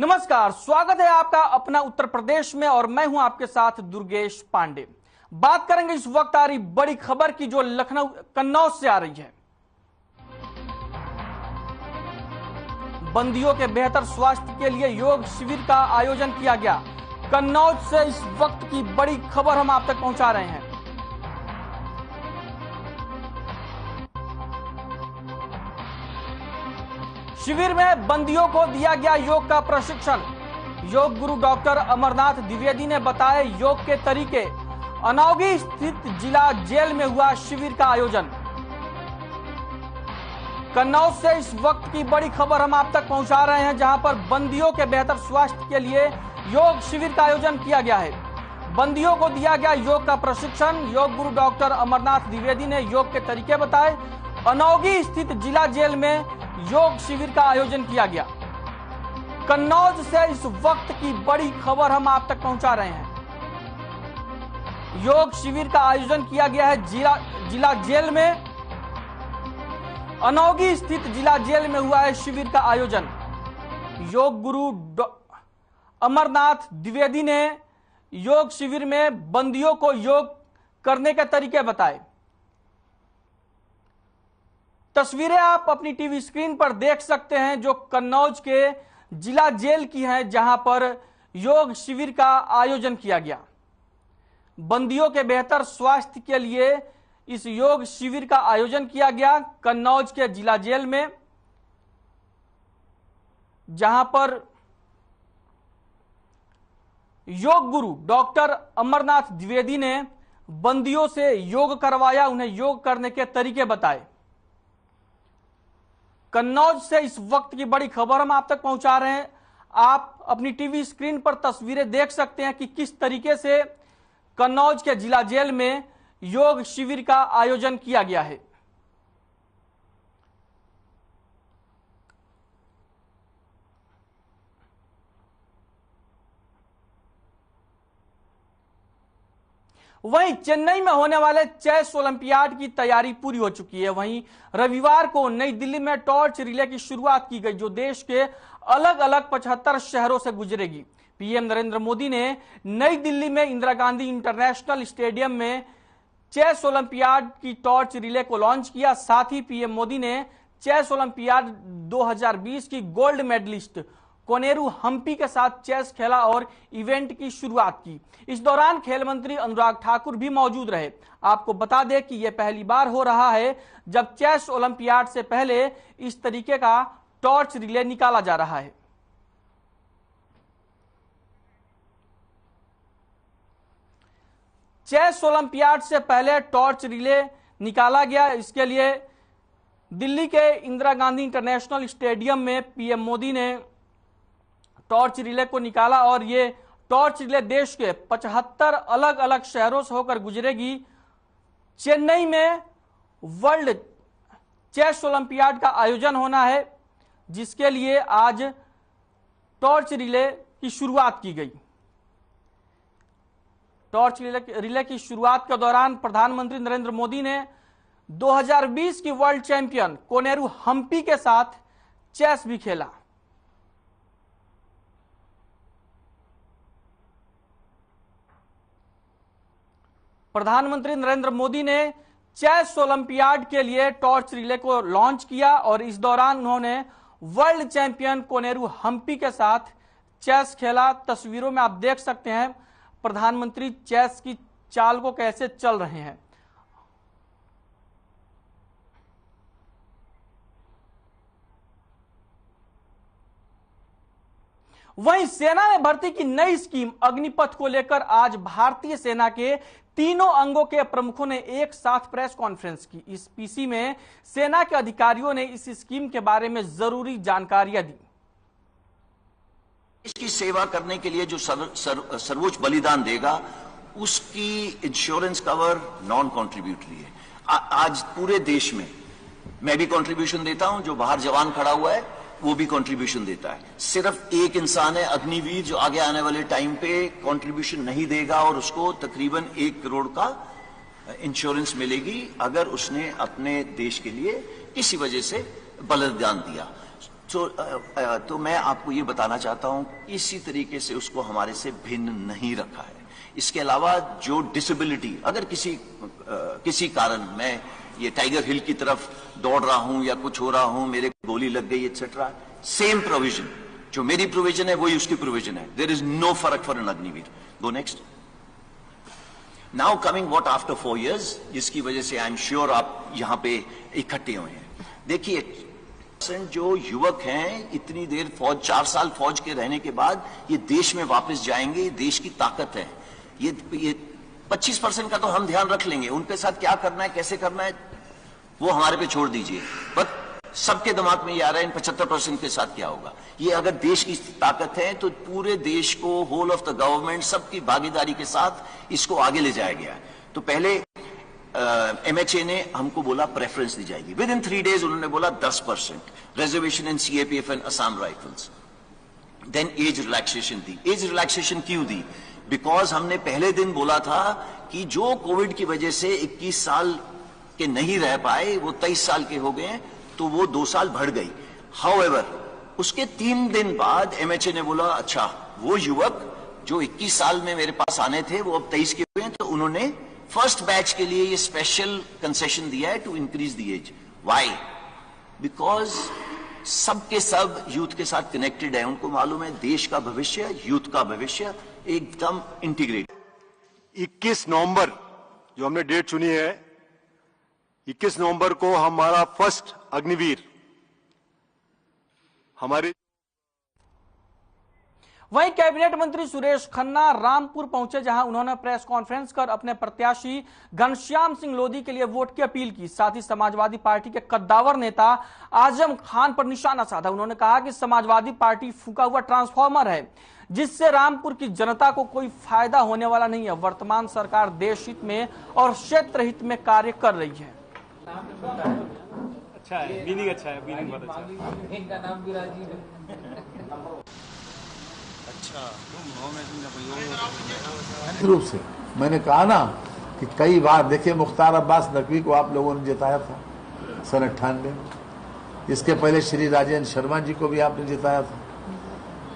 नमस्कार, स्वागत है आपका अपना उत्तर प्रदेश में और मैं हूं आपके साथ दुर्गेश पांडे। बात करेंगे इस वक्त आ रही बड़ी खबर की जो लखनऊ कन्नौज से आ रही है। बंदियों के बेहतर स्वास्थ्य के लिए योग शिविर का आयोजन किया गया। कन्नौज से इस वक्त की बड़ी खबर हम आप तक पहुंचा रहे हैं। शिविर में बंदियों को दिया गया योग का प्रशिक्षण। योग गुरु डॉक्टर अमरनाथ द्विवेदी ने बताया योग के तरीके। अनौगी स्थित जिला जेल में हुआ शिविर का आयोजन। कन्नौज से इस वक्त की बड़ी खबर हम आप तक पहुंचा रहे हैं, जहां पर बंदियों के बेहतर स्वास्थ्य के लिए योग शिविर का आयोजन किया गया है। बंदियों को दिया गया योग का प्रशिक्षण। योग गुरु डॉक्टर अमरनाथ द्विवेदी ने योग के तरीके बताए। अनौगी स्थित जिला जेल में योग शिविर का आयोजन किया गया। कन्नौज से इस वक्त की बड़ी खबर हम आप तक पहुंचा रहे हैं। योग शिविर का आयोजन किया गया है जिला जेल में। अनौगी स्थित जिला जेल में हुआ है शिविर का आयोजन। योग गुरु अमरनाथ द्विवेदी ने योग शिविर में बंदियों को योग करने के तरीके बताए। तस्वीरें आप अपनी टीवी स्क्रीन पर देख सकते हैं जो कन्नौज के जिला जेल की हैं, जहां पर योग शिविर का आयोजन किया गया। बंदियों के बेहतर स्वास्थ्य के लिए इस योग शिविर का आयोजन किया गया कन्नौज के जिला जेल में, जहां पर योग गुरु डॉक्टर अमरनाथ द्विवेदी ने बंदियों से योग करवाया, उन्हें योग करने के तरीके बताए। कन्नौज से इस वक्त की बड़ी खबर हम आप तक पहुंचा रहे हैं। आप अपनी टीवी स्क्रीन पर तस्वीरें देख सकते हैं कि किस तरीके से कन्नौज के जिला जेल में योग शिविर का आयोजन किया गया है। वहीं चेन्नई में होने वाले चेस ओलंपियाड की तैयारी पूरी हो चुकी है। वहीं रविवार को नई दिल्ली में टॉर्च रिले की शुरुआत की गई, जो देश के अलग अलग 75 शहरों से गुजरेगी। पीएम नरेंद्र मोदी ने नई दिल्ली में इंदिरा गांधी इंटरनेशनल स्टेडियम में चेस ओलंपियाड की टॉर्च रिले को लॉन्च किया। साथ ही पीएम मोदी ने चेस ओलंपियाड 2020 की गोल्ड मेडलिस्ट कोनेरू हम्पी के साथ चेस खेला और इवेंट की शुरुआत की। इस दौरान खेल मंत्री अनुराग ठाकुर भी मौजूद रहे। आपको बता दें कि यह पहली बार हो रहा है जब चेस ओलंपियाड से पहले इस तरीके का टॉर्च रिले निकाला जा रहा है। चेस ओलंपियाड से पहले टॉर्च रिले निकाला गया। इसके लिए दिल्ली के इंदिरा गांधी इंटरनेशनल स्टेडियम में पीएम मोदी ने टॉर्च रिले को निकाला और ये टॉर्च रिले देश के 75 अलग अलग शहरों से होकर गुजरेगी। चेन्नई में वर्ल्ड चेस ओलंपियाड का आयोजन होना है, जिसके लिए आज टॉर्च रिले की शुरुआत की गई। टॉर्च रिले की शुरुआत के दौरान प्रधानमंत्री नरेंद्र मोदी ने 2020 की वर्ल्ड चैंपियन कोनेरू हम्पी के साथ चेस भी खेला। प्रधानमंत्री नरेंद्र मोदी ने चेस ओलंपियाड के लिए टॉर्च रिले को लॉन्च किया और इस दौरान उन्होंने वर्ल्ड चैंपियन कोनेरू हम्पी के साथ चेस खेला। तस्वीरों में आप देख सकते हैं प्रधानमंत्री चेस की चाल को कैसे चल रहे हैं। वहीं सेना में भर्ती की नई स्कीम अग्निपथ को लेकर आज भारतीय सेना के तीनों अंगों के प्रमुखों ने एक साथ प्रेस कॉन्फ्रेंस की। इस पीसी में सेना के अधिकारियों ने इस स्कीम के बारे में जरूरी जानकारियां दी। इसकी सेवा करने के लिए जो सर्वोच्च बलिदान देगा उसकी इंश्योरेंस कवर नॉन कॉन्ट्रीब्यूटरी है। आज पूरे देश में मैं भी कंट्रीब्यूशन देता हूं, जो बाहर जवान खड़ा हुआ है वो भी कंट्रीब्यूशन देता है। सिर्फ एक इंसान है अग्निवीर जो आगे आने वाले टाइम पे कंट्रीब्यूशन नहीं देगा और उसको तकरीबन 1 करोड़ का इंश्योरेंस मिलेगी अगर उसने अपने देश के लिए किसी वजह से बलिदान दिया। तो मैं आपको ये बताना चाहता हूं, इसी तरीके से उसको हमारे से भिन्न नहीं रखा है। इसके अलावा जो डिसेबिलिटी, अगर किसी कारण मैं ये टाइगर हिल की तरफ दौड़ रहा हूं या कुछ हो रहा हूं, मेरे गोली लग गई एक्सेट्रा, सेम प्रोविजन, जो मेरी प्रोविजन है वही उसकी प्रोविजन है। देयर इज नो फर्क for an Agniveer. Go next. Now coming what after 4 years, जिसकी वजह से आई एम श्योर आप यहां पे इकट्ठे हुए हैं। देखिए, जो युवक हैं इतनी देर फौज, 4 साल फौज के रहने के बाद ये देश में वापस जाएंगे, ये देश की ताकत है। ये 25% का तो हम ध्यान रख लेंगे, उनके साथ क्या करना है, कैसे करना है, वो हमारे पे छोड़ दीजिए। बट सबके दिमाग में ये आ रहा है इन 75% के साथ क्या होगा। ये अगर देश की ताकत है तो पूरे देश को, होल ऑफ द गवर्नमेंट, सबकी भागीदारी के साथ इसको आगे ले जाया गया। तो पहले MHA ने हमको बोला प्रेफरेंस दी जाएगी। विद इन 3 days उन्होंने बोला 10% reservation in CAPF and Assam rifles. Then age relaxation दी। एज रिलैक्सेशन क्यों दी? बिकॉज हमने पहले दिन बोला था कि जो कोविड की वजह से 21 साल के नहीं रह पाए वो 23 साल के हो गए, तो वो 2 साल बढ़ गई। हाउएवर उसके 3 दिन बाद MHA ने बोला अच्छा, वो युवक जो 21 साल में मेरे पास आने थे वो अब 23 के हुए हैं, तो उन्होंने फर्स्ट बैच के लिए ये स्पेशल कंसेशन दिया है to increase the age. Why? Because सबके सब यूथ के साथ कनेक्टेड है, उनको मालूम है देश का भविष्य, यूथ का भविष्य एकदम इंटीग्रेट। 21 नवंबर जो हमने डेट चुनी है, 21 नवंबर को हमारा फर्स्ट अग्निवीर हमारे। वहीं कैबिनेट मंत्री सुरेश खन्ना रामपुर पहुंचे, जहां उन्होंने प्रेस कॉन्फ्रेंस कर अपने प्रत्याशी घनश्याम सिंह लोधी के लिए वोट की अपील की। साथ ही समाजवादी पार्टी के कद्दावर नेता आजम खान पर निशाना साधा। उन्होंने कहा कि समाजवादी पार्टी फूका हुआ ट्रांसफार्मर है, जिससे रामपुर की जनता को कोई फायदा होने वाला नहीं है। वर्तमान सरकार देश हित में और क्षेत्र हित में कार्य कर रही है। अच्छा है, मीनिंग अच्छा है, मीनिंग बहुत अच्छा है। इनका नाम भी राजीव है। रूप से मैंने कहा ना कि कई बार देखिए, मुख्तार अब्बास नकवी को आप लोगों ने जिताया था सन 98 में, इसके पहले श्री राजेंद्र शर्मा जी को भी आपने जिताया था,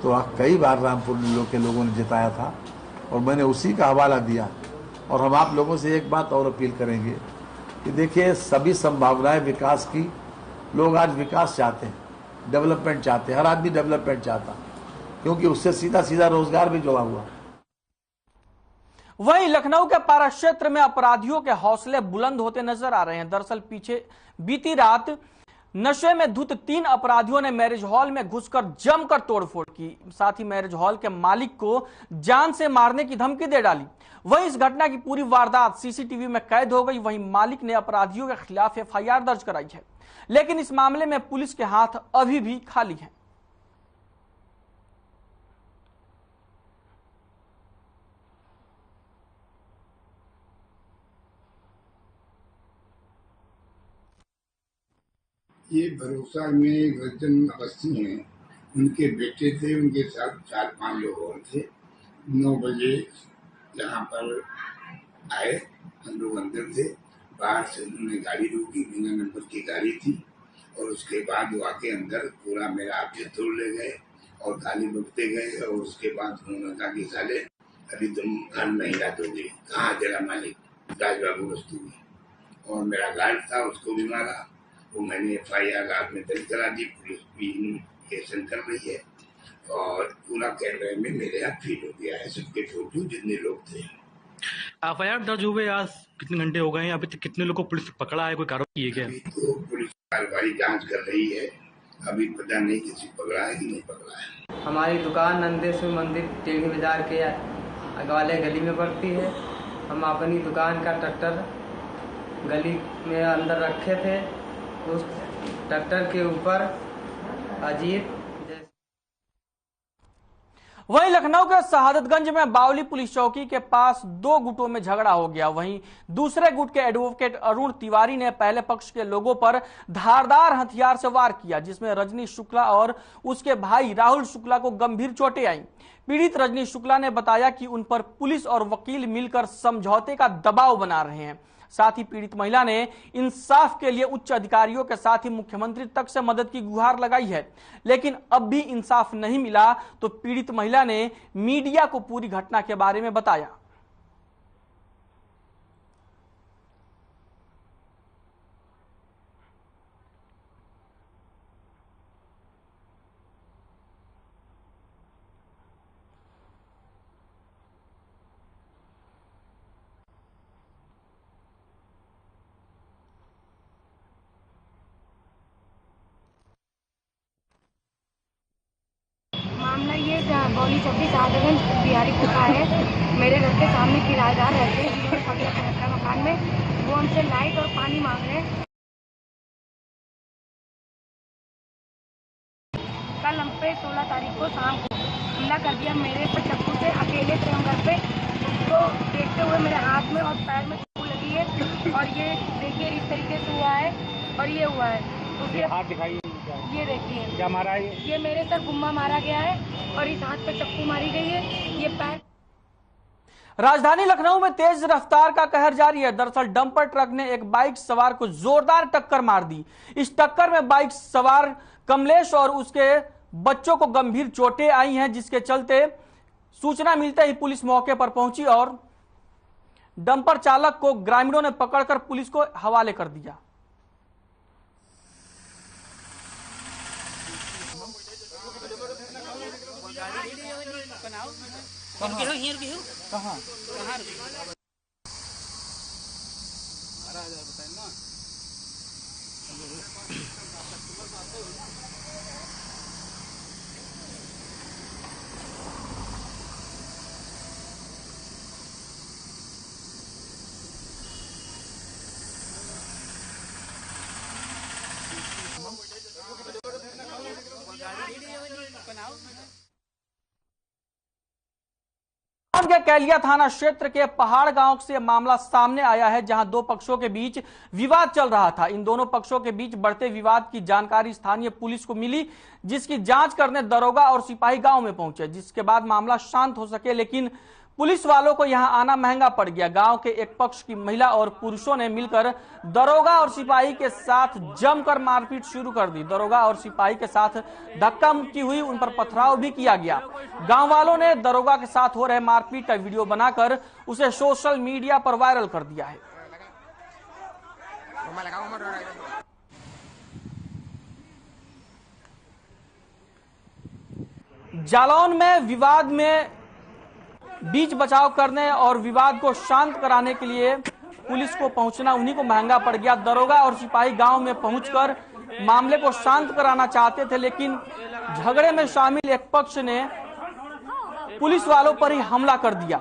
तो कई बार रामपुर के लोगों ने जिताया था और मैंने उसी का हवाला दिया। और हम आप लोगों से एक बात और अपील करेंगे कि देखिए, सभी संभावनाएं विकास की, लोग आज विकास चाहते हैं, डेवलपमेंट चाहते हैं, हर आदमी डेवलपमेंट चाहता, क्योंकि उससे सीधा सीधा रोजगार भी जुड़ा हुआ। वहीं लखनऊ के पारा क्षेत्र में अपराधियों के हौसले बुलंद होते नजर आ रहे हैं। दरअसल बीती रात नशे में धुत 3 अपराधियों ने मैरिज हॉल में घुसकर जमकर तोड़फोड़ की। साथ ही मैरिज हॉल के मालिक को जान से मारने की धमकी दे डाली। वहीं इस घटना की पूरी वारदात CCTV में कैद हो गई। वहीं मालिक ने अपराधियों के खिलाफ FIR दर्ज कराई है, लेकिन इस मामले में पुलिस के हाथ अभी भी खाली हैं। ये भरोसा में रंजन अवस्थी हैं, उनके बेटे थे, उनके साथ 4-5 लोग और थे। 9 बजे यहाँ पर आए, हम लोग अंदर थे, बाहर से उन्होंने गाड़ी रोकी, बिना नंबर की गाड़ी थी, और उसके बाद वो आके अंदर पूरा मेरा हाथ तोड़ ले गए और गाली बकते गए। और उसके बाद उन्होंने कहा कि साले अभी तुम घर नहीं दोगे, कहाँ तेरा मालिक, राजबाबू वस्तु में, और मेरा गार्ड था उसको भी मारा। वो मैंने FIR रात में दर्ज करा दी, पुलिस भी इन्वेस्टिगेशन कर रही है, और पूरा कैमरे में मेरे हाथ फीट हो गया है, सबके फोटो जितने लोग थे। FIR दर्ज हुए आज कितने घंटे हो गए हैं? अभी तक कितने लोगों को पुलिस पकड़ा है, कोई कार्रवाई की है क्या? अभी तो पुलिस कार्रवाई जांच कर रही है, अभी पता नहीं किसी पकड़ा है कि नहीं पकड़ा है। हमारी दुकान नंदेश्वर मंदिर टेढ़ी बाजार के वाले गली में पड़ती है। हम अपनी दुकान का ट्रैक्टर गली में अंदर रखे थे, उस ट्रैक्टर के ऊपर अजीत। वहीं लखनऊ के शहादतगंज में बावली पुलिस चौकी के पास 2 गुटों में झगड़ा हो गया। वहीं दूसरे गुट के एडवोकेट अरुण तिवारी ने पहले पक्ष के लोगों पर धारदार हथियार से वार किया, जिसमें रजनी शुक्ला और उसके भाई राहुल शुक्ला को गंभीर चोटें आईं। पीड़ित रजनी शुक्ला ने बताया कि उन पर पुलिस और वकील मिलकर समझौते का दबाव बना रहे हैं। साथ ही पीड़ित महिला ने इंसाफ के लिए उच्च अधिकारियों के साथ ही मुख्यमंत्री तक से मदद की गुहार लगाई है, लेकिन अब भी इंसाफ नहीं मिला तो पीड़ित महिला ने मीडिया को पूरी घटना के बारे में बताया। मामला ये बौली चौकी शाहजगंज बिहारीपुर का है। मेरे घर के सामने किराएदार रहते हैं जिन्होंने 15 फ्लैट का मकान में, वो हमसे लाइट और पानी मांग रहे हैं। कल हम पे 16 तारीख को शाम को हमला कर दिया मेरे पर चाकू से। अकेले थे हम घर पे, उसको देखते हुए मेरे हाथ में और पैर में चाकू लगी है और ये देखिए इस तरीके से हुआ है और ये हुआ है। उसके हाथ दिखाइए, ये देखिए क्या मारा है। ये मेरे सर गुम्मा मारा गया है और इस हाथ पे चप्पू मारी गई है। ये पैर। राजधानी लखनऊ में तेज रफ्तार का कहर जारी है। दरअसल डंपर ट्रक ने एक बाइक सवार को जोरदार टक्कर मार दी। इस टक्कर में बाइक सवार कमलेश और उसके बच्चों को गंभीर चोटें आई हैं, जिसके चलते सूचना मिलते ही पुलिस मौके पर पहुंची और डंपर चालक को ग्रामीणों ने पकड़कर पुलिस को हवाले कर दिया। के कैलिया थाना क्षेत्र के पहाड़ गांव से मामला सामने आया है, जहां दो पक्षों के बीच विवाद चल रहा था। इन दोनों पक्षों के बीच बढ़ते विवाद की जानकारी स्थानीय पुलिस को मिली, जिसकी जांच करने दरोगा और सिपाही गांव में पहुंचे, जिसके बाद मामला शांत हो सके। लेकिन पुलिस वालों को यहां आना महंगा पड़ गया। गांव के एक पक्ष की महिला और पुरुषों ने मिलकर दरोगा और सिपाही के साथ जमकर मारपीट शुरू कर दी। दरोगा और सिपाही के साथ धक्का मुक्की हुई, उन पर पथराव भी किया गया। गांव वालों ने दरोगा के साथ हो रहे मारपीट का वीडियो बनाकर उसे सोशल मीडिया पर वायरल कर दिया है। जालौन में विवाद में बीच बचाव करने और विवाद को शांत कराने के लिए पुलिस को पहुंचना उन्हीं को महंगा पड़ गया। दरोगा और सिपाही गांव में पहुंचकर मामले को शांत कराना चाहते थे, लेकिन झगड़े में शामिल एक पक्ष ने पुलिस वालों पर ही हमला कर दिया।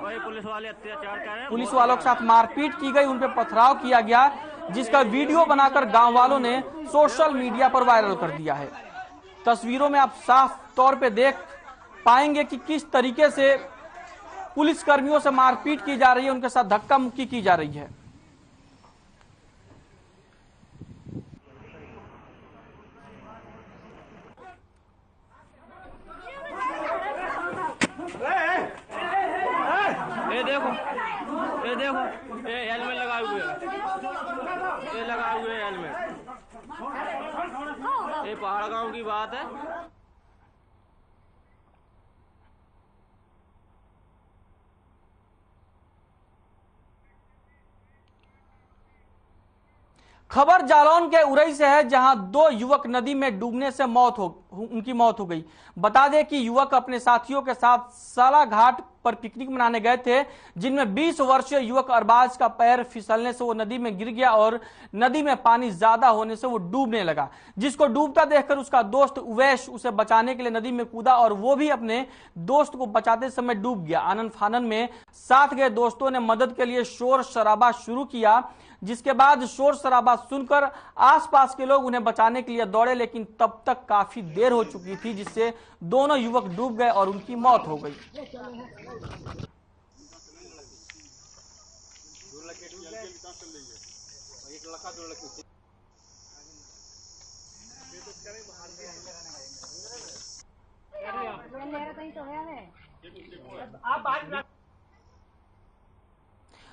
पुलिस वालों के साथ मारपीट की गई, उन पर पथराव किया गया, जिसका वीडियो बनाकर गांव वालों ने सोशल मीडिया पर वायरल कर दिया है। तस्वीरों में आप साफ तौर पे देख पाएंगे कि किस तरीके से पुलिस कर्मियों से मारपीट की जा रही है, उनके साथ धक्का मुक्की की जा रही है। देखो ये हेलमेट लगाए हुए हैं, ये लगाए हुए हेलमेट। ये पहाड़ गांव की बात है। खबर जालौन के उरई से है, जहां दो युवक नदी में डूबने से उनकी मौत हो गई। बता दें कि युवक अपने साथियों के साथ साला घाट पर पिकनिक मनाने गए थे, जिनमें 20 वर्षीय युवक अरबाज का पैर फिसलने से वो नदी में गिर गया और नदी में पानी ज्यादा होने से वो डूबने लगा। जिसको डूबता देखकर उसका दोस्त उवैश उसे बचाने के लिए नदी में कूदा और वो भी अपने दोस्त को बचाते समय डूब गया। आनन फानन में साथ गए दोस्तों ने मदद के लिए शोर शराबा शुरू किया, जिसके बाद शोर शराबा सुनकर आसपास के लोग उन्हें बचाने के लिए दौड़े, लेकिन तब तक काफी देर हो चुकी थी, जिससे दोनों युवक डूब गए और उनकी मौत हो गई।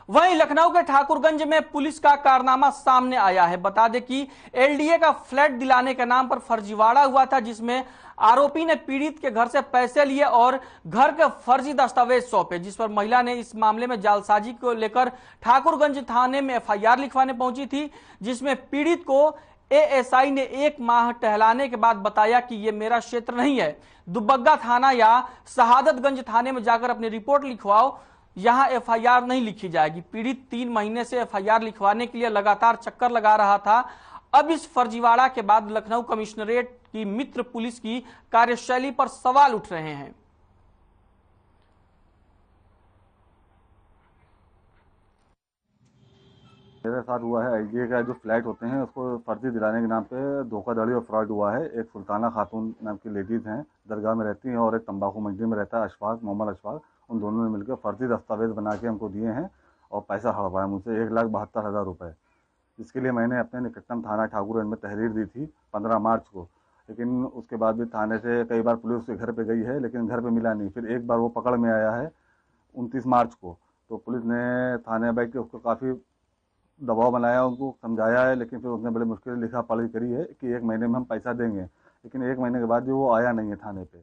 वहीं लखनऊ के ठाकुरगंज में पुलिस का कारनामा सामने आया है। बता दें कि एलडीए का फ्लैट दिलाने के नाम पर फर्जीवाड़ा हुआ था, जिसमें आरोपी ने पीड़ित के घर से पैसे लिए और घर के फर्जी दस्तावेज सौंपे, जिस पर महिला ने इस मामले में जालसाजी को लेकर ठाकुरगंज थाने में एफआईआर लिखवाने पहुंची थी, जिसमें पीड़ित को एएसआई ने 1 माह टहलाने के बाद बताया कि ये मेरा क्षेत्र नहीं है, दुबग्गा थाना या शहादतगंज थाने में जाकर अपनी रिपोर्ट लिखवाओ, यहां एफआईआर नहीं लिखी जाएगी। पीड़ित 3 महीने से एफआईआर लिखवाने के लिए लगातार चक्कर लगा रहा था। अब इस फर्जीवाड़ा के बाद लखनऊ कमिश्नरेट की मित्र पुलिस की कार्यशैली पर सवाल उठ रहे हैं। मेरे साथ हुआ है एलडीए का जो फ्लैट होते हैं उसको फर्जी दिलाने के नाम पे धोखाधड़ी और फ्रॉड हुआ है। एक सुल्ताना खातून नाम की लेडीज हैं, दरगाह में रहती हैं, और एक तंबाकू मंडी में रहता है अशफाक, मोहम्मद अशफाक। उन दोनों ने मिलकर फर्जी दस्तावेज बना के हमको दिए हैं और पैसा हड़पाया मुझसे 1,72,000 रुपये। इसके लिए मैंने अपने निकटतम थाना ठाकुरगंज में तहरीर दी थी 15 मार्च को, लेकिन उसके बाद भी थाने से कई बार पुलिस उसके घर पे गई है, लेकिन घर पे मिला नहीं। फिर एक बार वो पकड़ में आया है 29 मार्च को, तो पुलिस ने थाने बैठ के उसको काफ़ी दबाव बनाया, उनको समझाया है, लेकिन फिर उसने बड़े मुश्किल लिखा पढ़ी करी है कि 1 महीने में हम पैसा देंगे, लेकिन 1 महीने के बाद भी वो आया नहीं है थाने पे।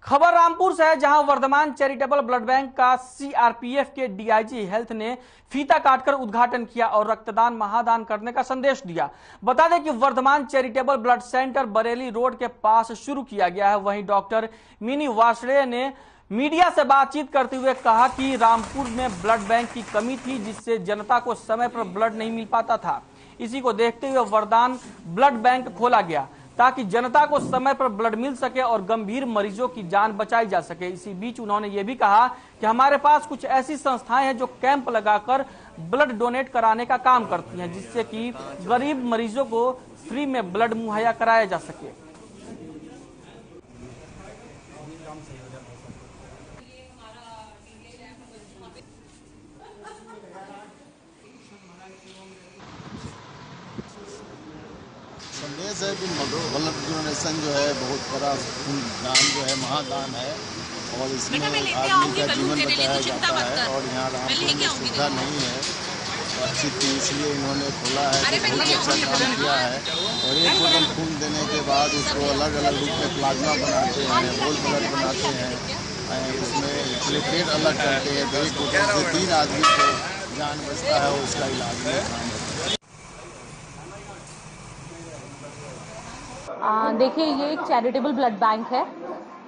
खबर रामपुर से है, जहां वर्धमान चैरिटेबल ब्लड बैंक का सीआरपीएफ के डीआईजी हेल्थ ने फीता काटकर उद्घाटन किया और रक्तदान महादान करने का संदेश दिया। बता दें कि Vardhman charitable blood centre Bareilly road के पास शुरू किया गया है। वहीं डॉक्टर मिनी वासड़े ने मीडिया से बातचीत करते हुए कहा कि रामपुर में ब्लड बैंक की कमी थी, जिससे जनता को समय पर ब्लड नहीं मिल पाता था। इसी को देखते हुए वरदान ब्लड बैंक खोला गया ताकि जनता को समय पर ब्लड मिल सके और गंभीर मरीजों की जान बचाई जा सके। इसी बीच उन्होंने ये भी कहा कि हमारे पास कुछ ऐसी संस्थाएं हैं जो कैंप लगाकर ब्लड डोनेट कराने का काम करती हैं, जिससे कि गरीब मरीजों को फ्री में ब्लड मुहैया कराया जा सके। संदेश है कि ब्लड डोनेशन जो है बहुत बड़ा दान जो है महादान है, और इसमें आदमी का जीवन बचाया जाता है। और यहाँ रामपुर में सुविधा नहीं है तो अच्छी थी, इसलिए इन्होंने खोला है, बहुत अच्छा काम किया है। और एक बोतल खून देने के बाद उसको अलग अलग रूप में प्लाज्मा बनाते हैं, होल ब्लड बनाते हैं, उसमें प्लेटलेट अलग करते हैं, तो एक बोतल से 3 आदमी को जान बचता है और उसका इलाज में। देखिए, ये एक चैरिटेबल ब्लड बैंक है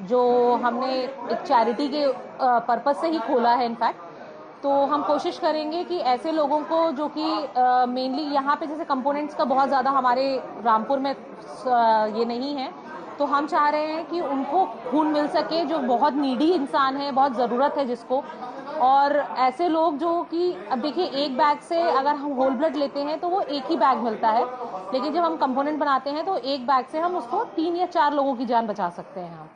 जो हमने एक चैरिटी के पर्पस से ही खोला है। इनफैक्ट तो हम कोशिश करेंगे कि ऐसे लोगों को जो कि मेनली यहाँ पे जैसे कंपोनेंट्स का बहुत ज़्यादा हमारे रामपुर में ये नहीं है, तो हम चाह रहे हैं कि उनको खून मिल सके जो बहुत नीडी इंसान है, बहुत ज़रूरत है जिसको। और ऐसे लोग जो कि अब देखिए, एक बैग से अगर हम होल ब्लड लेते हैं तो वो एक ही बैग मिलता है, लेकिन जब हम कंपोनेंट बनाते हैं तो एक बैग से हम उसको 3 या 4 लोगों की जान बचा सकते हैं हम।